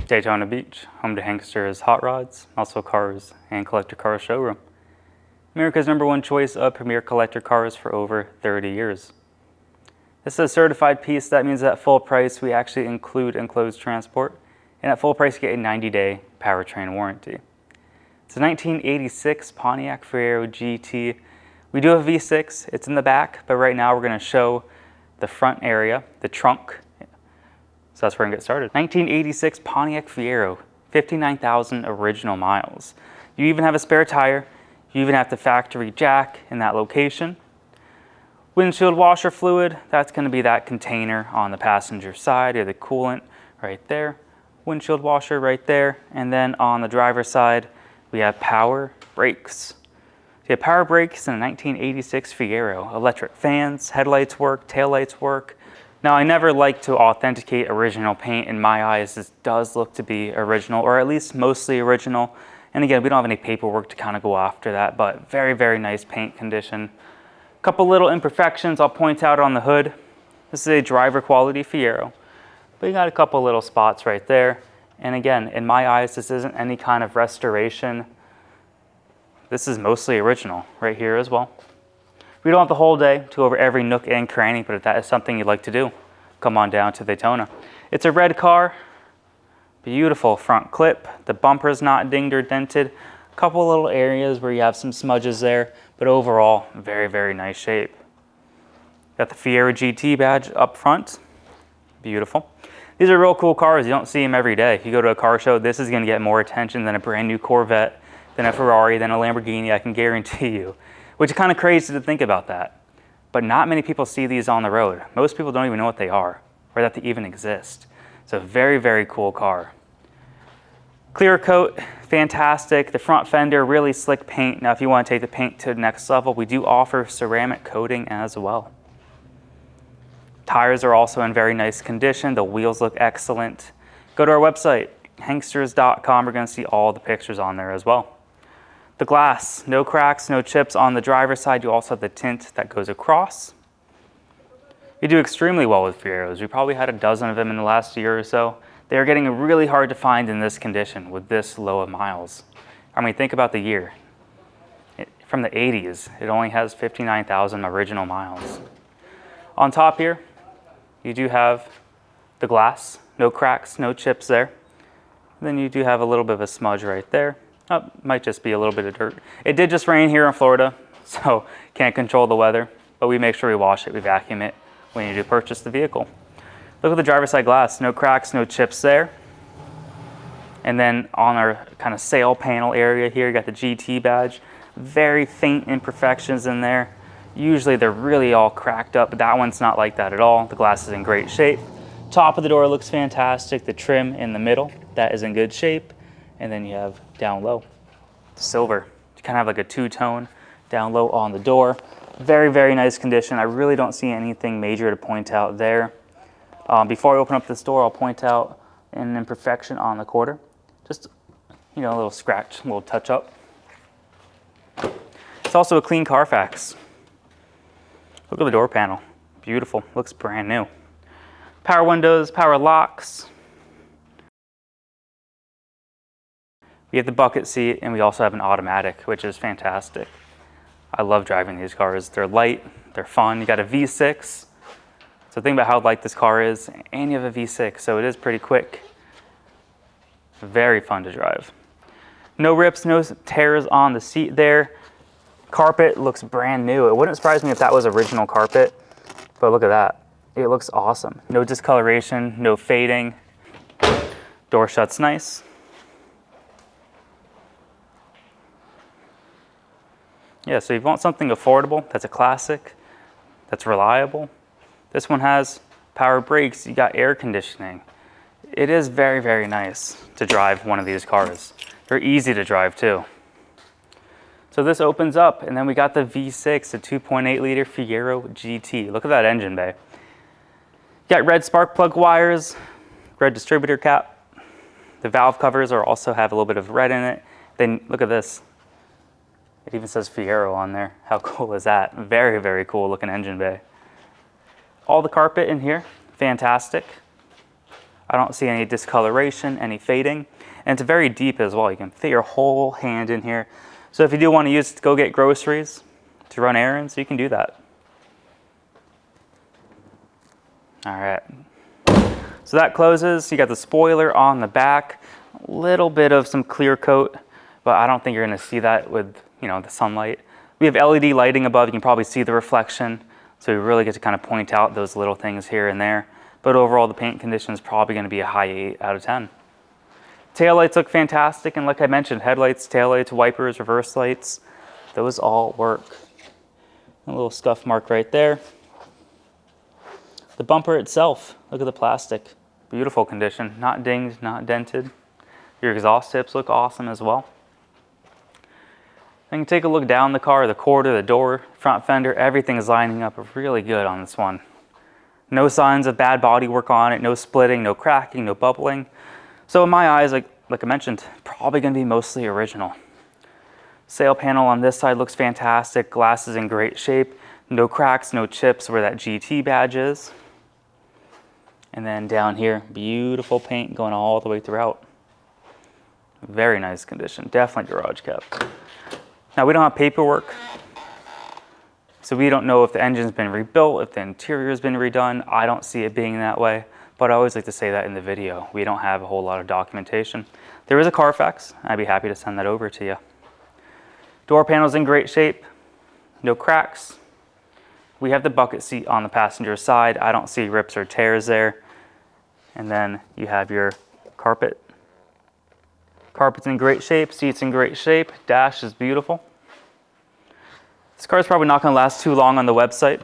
Daytona Beach, home to Hanksters Hot Rods, muscle cars, and collector car showroom. America's #1 choice of premier collector cars for over 30 years. This is a certified piece. That means that at full price we actually include enclosed transport, and at full price you get a 90-day powertrain warranty. It's a 1986 Pontiac Fiero Gt. We do have a V6, it's in the back, but right now we're going to show the front area, the trunk. So that's where we're going to get started. 1986 Pontiac Fiero, 59,000 original miles. You even have a spare tire. You even have the factory jack in that location. Windshield washer fluid, that's going to be that container on the passenger side, or the coolant right there. Windshield washer right there. And then on the driver's side, we have power brakes. You have power brakes in a 1986 Fiero. Electric fans, headlights work, taillights work. Now, I never like to authenticate original paint. In my eyes, this does look to be original, or at least mostly original. And again, we don't have any paperwork to kind of go after that, but very, very nice paint condition. A couple little imperfections I'll point out on the hood. This is a driver quality Fiero, but you got a couple little spots right there. And again, in my eyes, this isn't any kind of restoration. This is mostly original right here as well. We don't have the whole day to go over every nook and cranny, but if that is something you'd like to do, come on down to Daytona. It's a red car, beautiful front clip. The bumper's not dinged or dented. A couple little areas where you have some smudges there, but overall, very, very nice shape. Got the Fiero GT badge up front, beautiful. These are real cool cars, you don't see them every day. If you go to a car show, this is gonna get more attention than a brand new Corvette, than a Ferrari, than a Lamborghini, I can guarantee you. Which is kind of crazy to think about that. But not many people see these on the road. Most people don't even know what they are, or that they even exist. It's a very, very cool car. Clear coat, fantastic. The front fender, really slick paint. Now, if you want to take the paint to the next level, we do offer ceramic coating as well. Tires are also in very nice condition. The wheels look excellent. Go to our website, hanksters.com. We're going to see all the pictures on there as well. The glass, no cracks, no chips on the driver's side. You also have the tint that goes across. You do extremely well with Fieros. We probably had a dozen of them in the last year or so. They are getting really hard to find in this condition with this low of miles. I mean, think about the year. From the 80s, it only has 59,000 original miles. On top here, you do have the glass, no cracks, no chips there. Then you do have a little bit of a smudge right there. Oh, might just be a little bit of dirt. It did just rain here in Florida, so can't control the weather, but we make sure we wash it, we vacuum it when you do purchase the vehicle. Look at the driver's side glass, no cracks, no chips there. And then on our kind of sail panel area here, you got the GT badge. Very faint imperfections in there. Usually they're really all cracked up, but that one's not like that at all. The glass is in great shape. Top of the door looks fantastic. The trim in the middle, that is in good shape. And then you have down low, silver. You kind of have like a two-tone down low on the door. Very, very nice condition. I really don't see anything major to point out there. Before I open up this door, I'll point out an imperfection on the quarter. Just, you know, a little scratch, a little touch up. It's also a clean Carfax. Look at the door panel. Beautiful, looks brand new. Power windows, power locks. We have the bucket seat, and we also have an automatic, which is fantastic. I love driving these cars. They're light, they're fun. You got a V6. So think about how light this car is, and you have a V6, so it is pretty quick. Very fun to drive. No rips, no tears on the seat there. Carpet looks brand new. It wouldn't surprise me if that was original carpet, but look at that. It looks awesome. No discoloration, no fading. Door shuts nice. Yeah, so if you want something affordable, that's a classic, that's reliable. This one has power brakes, you got air conditioning. It is very, very nice to drive one of these cars. They're easy to drive too. So this opens up, and then we got the V6, a 2.8 liter Fiero GT. Look at that engine bay. You got red spark plug wires, red distributor cap. The valve covers also have a little bit of red in it. Then look at this. It even says Fiero on there. How cool is that? Very, very cool looking engine bay. All the carpet in here, fantastic. I don't see any discoloration, any fading, and it's very deep as well. You can fit your whole hand in here. So if you do want to use it to go get groceries, to run errands, you can do that. All right. So that closes. You got the spoiler on the back, a little bit of some clear coat, but I don't think you're going to see that with, the sunlight. We have LED lighting above. You can probably see the reflection, so you really get to kind of point out those little things here and there. But overall, the paint condition is probably going to be a high 8 out of 10. Taillights look fantastic, and like I mentioned, headlights, taillights, wipers, reverse lights, those all work. A little scuff mark right there. The bumper itself, look at the plastic. Beautiful condition, not dinged, not dented. Your exhaust tips look awesome as well. Then you can take a look down the car, the quarter, the door, front fender, everything is lining up really good on this one. No signs of bad body work on it, no splitting, no cracking, no bubbling. So in my eyes, like I mentioned, probably gonna be mostly original. Sail panel on this side looks fantastic, glass is in great shape, no cracks, no chips where that GT badge is. And then down here, beautiful paint going all the way throughout. Very nice condition, definitely garage kept. Now we don't have paperwork, so we don't know if the engine's been rebuilt, if the interior's been redone. I don't see it being that way, but I always like to say that in the video. We don't have a whole lot of documentation. There is a Carfax, I'd be happy to send that over to you. Door panel's in great shape, no cracks. We have the bucket seat on the passenger side. I don't see rips or tears there. And then you have your carpet. Carpet's in great shape, seat's in great shape, dash is beautiful. This car is probably not going to last too long on the website.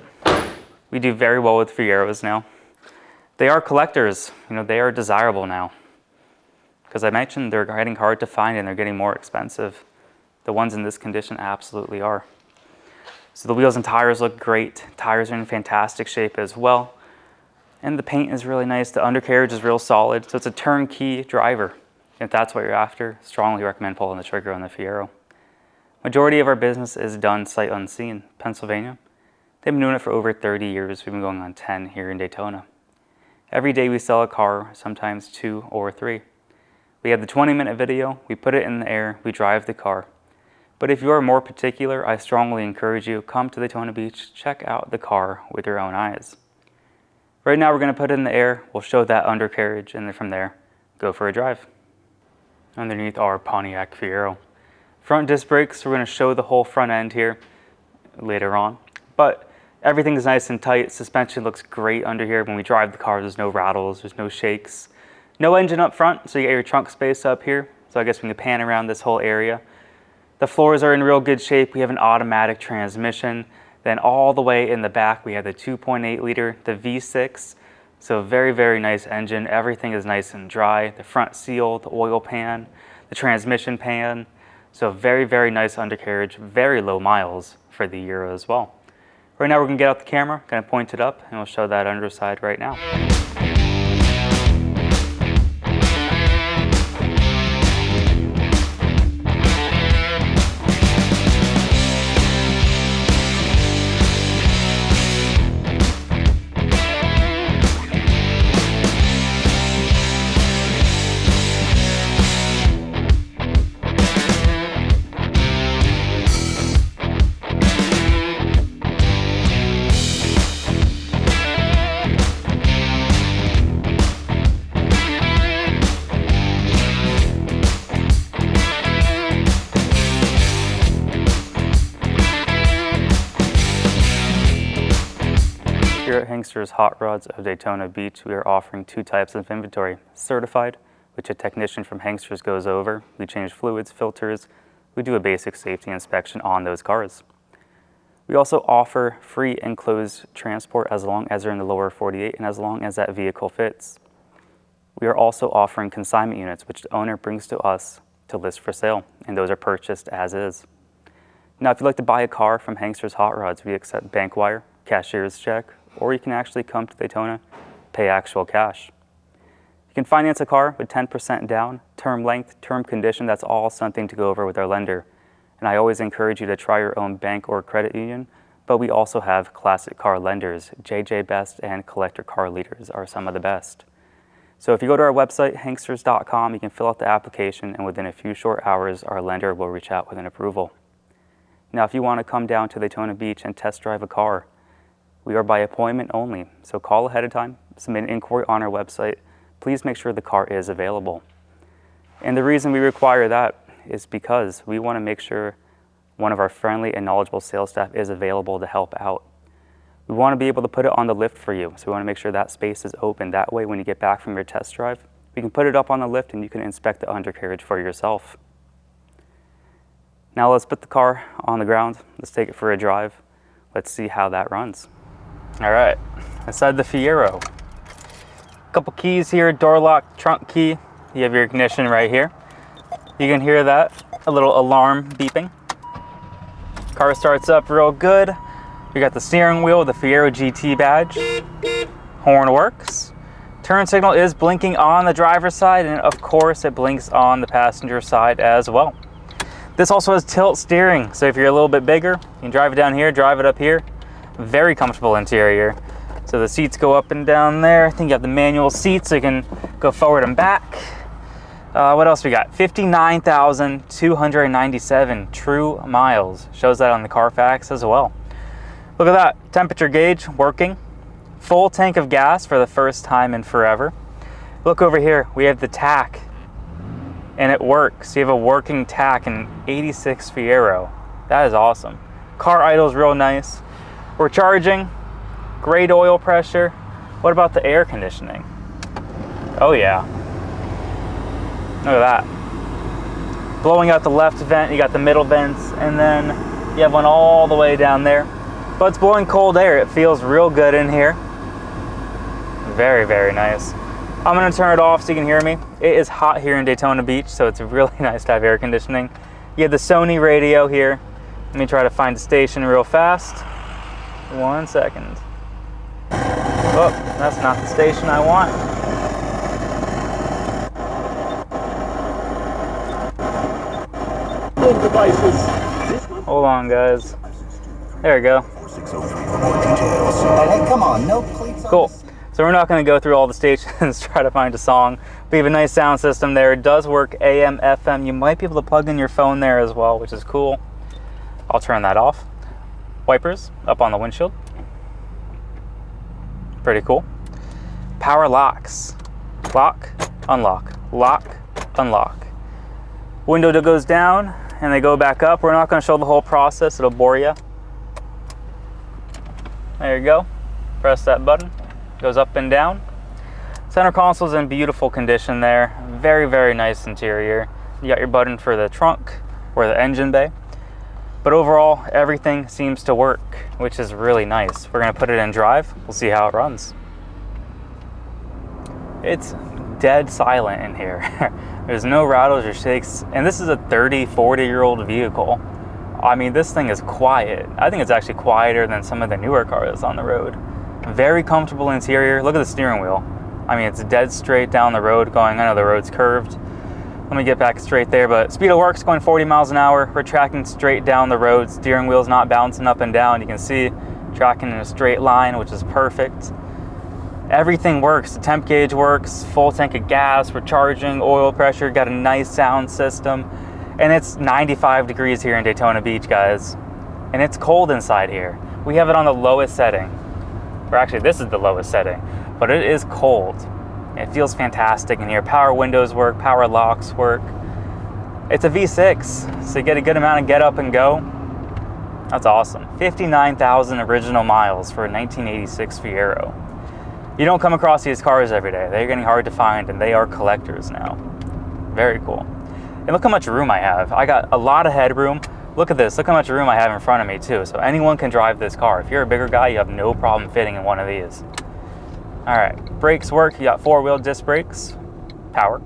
We do very well with Fieros now. They are collectors, they are desirable now. Because I mentioned they're getting hard to find and they're getting more expensive. The ones in this condition absolutely are. So the wheels and tires look great. Tires are in fantastic shape as well. And the paint is really nice. The undercarriage is real solid. So it's a turnkey driver. If that's what you're after, strongly recommend pulling the trigger on the Fiero. Majority of our business is done sight unseen. Pennsylvania, they've been doing it for over 30 years. We've been going on 10 here in Daytona. Every day we sell a car, sometimes 2 or 3. We have the 20-minute video, we put it in the air, we drive the car. But if you are more particular, I strongly encourage you, come to Daytona Beach, check out the car with your own eyes. Right now we're going to put it in the air, we'll show that undercarriage, and then from there, go for a drive. Underneath our Pontiac Fiero. Front disc brakes, we're going to show the whole front end here later on. But everything is nice and tight. Suspension looks great under here. When we drive the car, there's no rattles, there's no shakes. No engine up front, so you get your trunk space up here. So I guess we can pan around this whole area. The floors are in real good shape. We have an automatic transmission. Then all the way in the back, we have the 2.8 liter, the V6. So very, very nice engine. Everything is nice and dry. The front seal, the oil pan, the transmission pan. So very, very nice undercarriage, very low miles for the Euro as well. Right now we're gonna get out the camera, gonna point it up, and we'll show that underside right now. Here at Hanksters Hot Rods of Daytona Beach, we are offering 2 types of inventory. Certified, which a technician from Hanksters goes over. We change fluids, filters. We do a basic safety inspection on those cars. We also offer free enclosed transport as long as they're in the lower 48 and as long as that vehicle fits. We are also offering consignment units, which the owner brings to us to list for sale, and those are purchased as is. Now, if you'd like to buy a car from Hanksters Hot Rods, we accept bank wire, cashier's check, or you can actually come to Daytona, pay actual cash. You can finance a car with 10% down, term length, term condition. That's all something to go over with our lender. And I always encourage you to try your own bank or credit union, but we also have classic car lenders. JJ Best and Collector Car Leaders are some of the best. So if you go to our website, Hanksters.com, you can fill out the application, and within a few short hours, our lender will reach out with an approval. Now, if you want to come down to Daytona Beach and test drive a car, we are by appointment only, so call ahead of time, submit an inquiry on our website. Please make sure the car is available. And the reason we require that is because we want to make sure one of our friendly and knowledgeable sales staff is available to help out. We want to be able to put it on the lift for you, so we want to make sure that space is open. That way, when you get back from your test drive, we can put it up on the lift and you can inspect the undercarriage for yourself. Now let's put the car on the ground. Let's take it for a drive. Let's see how that runs. All right, inside the Fiero. Couple keys here, door lock, trunk key. You have your ignition right here. You can hear that, a little alarm beeping. Car starts up real good. We got the steering wheel, the Fiero GT badge. Horn works. Turn signal is blinking on the driver's side, and of course it blinks on the passenger side as well. This also has tilt steering, so if you're a little bit bigger, you can drive it down here, drive it up here. Very comfortable interior. So the seats go up and down there. I think you have the manual seats, so you can go forward and back. What else we got? 59,297 true miles. Shows that on the Carfax as well. Look at that, temperature gauge working. Full tank of gas for the first time in forever. Look over here, we have the tach, and it works. You have a working tach in 86 Fiero. That is awesome. Car idles real nice. We're charging, great oil pressure. What about the air conditioning? Oh yeah. Look at that. Blowing out the left vent, you got the middle vents, and then you have one all the way down there. But it's blowing cold air. It feels real good in here. Very, very nice. I'm gonna turn it off so you can hear me. It is hot here in Daytona Beach, so it's really nice to have air conditioning. You have the Sony radio here. Let me try to find the station real fast. 1 second. Oh, that's not the station I want. Devices. Hold on, guys. There we go. Hey, come on, no cleats. Cool. So we're not going to go through all the stations, try to find a song. We have a nice sound system there. It does work AM, FM. You might be able to plug in your phone there as well, which is cool. I'll turn that off. Wipers up on the windshield. Pretty cool. Power locks. Lock, unlock, lock, unlock. Window goes down and they go back up. We're not going to show the whole process. It'll bore you. There you go. Press that button. Goes up and down. Center console's in beautiful condition there. Very, very nice interior. You got your button for the trunk or the engine bay. But overall, everything seems to work, which is really nice. We're gonna put it in drive. We'll see how it runs. It's dead silent in here. There's no rattles or shakes. And this is a 30, 40-year-old vehicle. I mean, this thing is quiet. I think it's actually quieter than some of the newer cars on the road. Very comfortable interior. Look at the steering wheel. I mean, it's dead straight down the road going. I know the road's curved. Let me get back straight there, but speed of work's going 40 miles an hour. We're tracking straight down the road. Steering wheel's not bouncing up and down. You can see tracking in a straight line, which is perfect. Everything works. The temp gauge works, full tank of gas. We're charging, oil pressure, got a nice sound system. And it's 95 degrees here in Daytona Beach, guys. And it's cold inside here. We have it on the lowest setting. Or actually, this is the lowest setting, but it is cold. It feels fantastic in here. Power windows work, power locks work. It's a V6, so you get a good amount of get up and go. That's awesome. 59,000 original miles for a 1986 Fiero. You don't come across these cars every day. They're getting hard to find, and they are collectors now. Very cool. And look how much room I have. I got a lot of headroom. Look at this. Look how much room I have in front of me, too. So anyone can drive this car. If you're a bigger guy, you have no problem fitting in one of these. All right, brakes work. You got four-wheel disc brakes, power,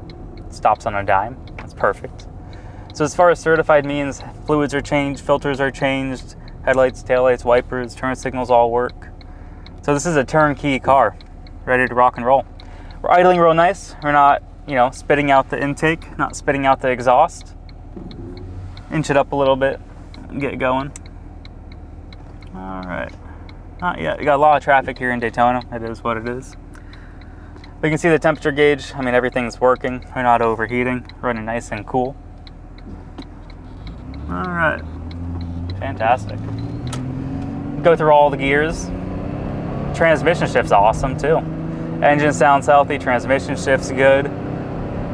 stops on a dime. That's perfect. So as far as certified means, fluids are changed, filters are changed, headlights, taillights, wipers, turn signals all work. So this is a turnkey car, ready to rock and roll. We're idling real nice. We're not, spitting out the intake, not spitting out the exhaust. Inch it up a little bit, get going. All right. Not yet. We got a lot of traffic here in Daytona. It is what it is. We can see the temperature gauge. I mean, everything's working. We're not overheating, running nice and cool. All right, fantastic. Go through all the gears. Transmission shift's awesome too. Engine sounds healthy, transmission shift's good.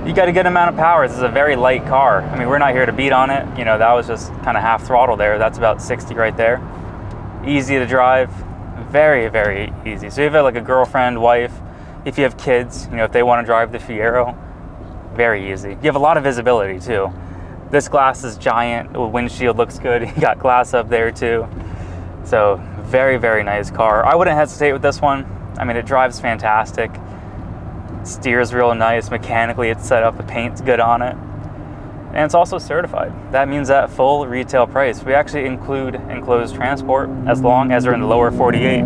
You got a good amount of power. This is a very light car. I mean, we're not here to beat on it. You know, that was just kind of half throttle there. That's about 60 right there. Easy to drive, very, very easy. So if you have like a girlfriend, wife, if you have kids, you know, if they want to drive the Fiero, very easy. You have a lot of visibility too. This glass is giant, the windshield looks good. You got glass up there too. So very, very nice car. I wouldn't hesitate with this one. I mean, it drives fantastic. Steers real nice. Mechanically, it's set up. The paint's good on it. And it's also certified. That means that full retail price. We actually include enclosed transport as long as they're in the lower 48.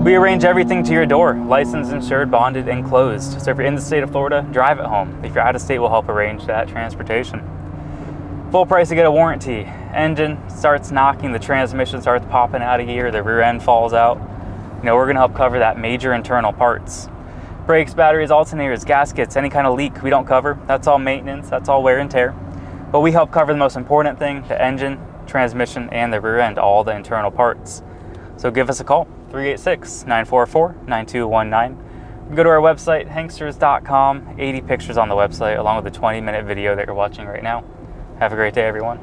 We arrange everything to your door. Licensed, insured, bonded, enclosed. So if you're in the state of Florida, drive it home. If you're out of state, we'll help arrange that transportation. Full price to get a warranty. Engine starts knocking, the transmission starts popping out of gear, the rear end falls out. You know, we're gonna help cover that major internal parts. Brakes, batteries, alternators, gaskets, any kind of leak we don't cover. That's all maintenance, that's all wear and tear. But we help cover the most important thing, the engine, transmission, and the rear end, all the internal parts. So give us a call, 386-944-9219. Go to our website, hanksters.com, 80 pictures on the website, along with the 20-minute video that you're watching right now. Have a great day, everyone.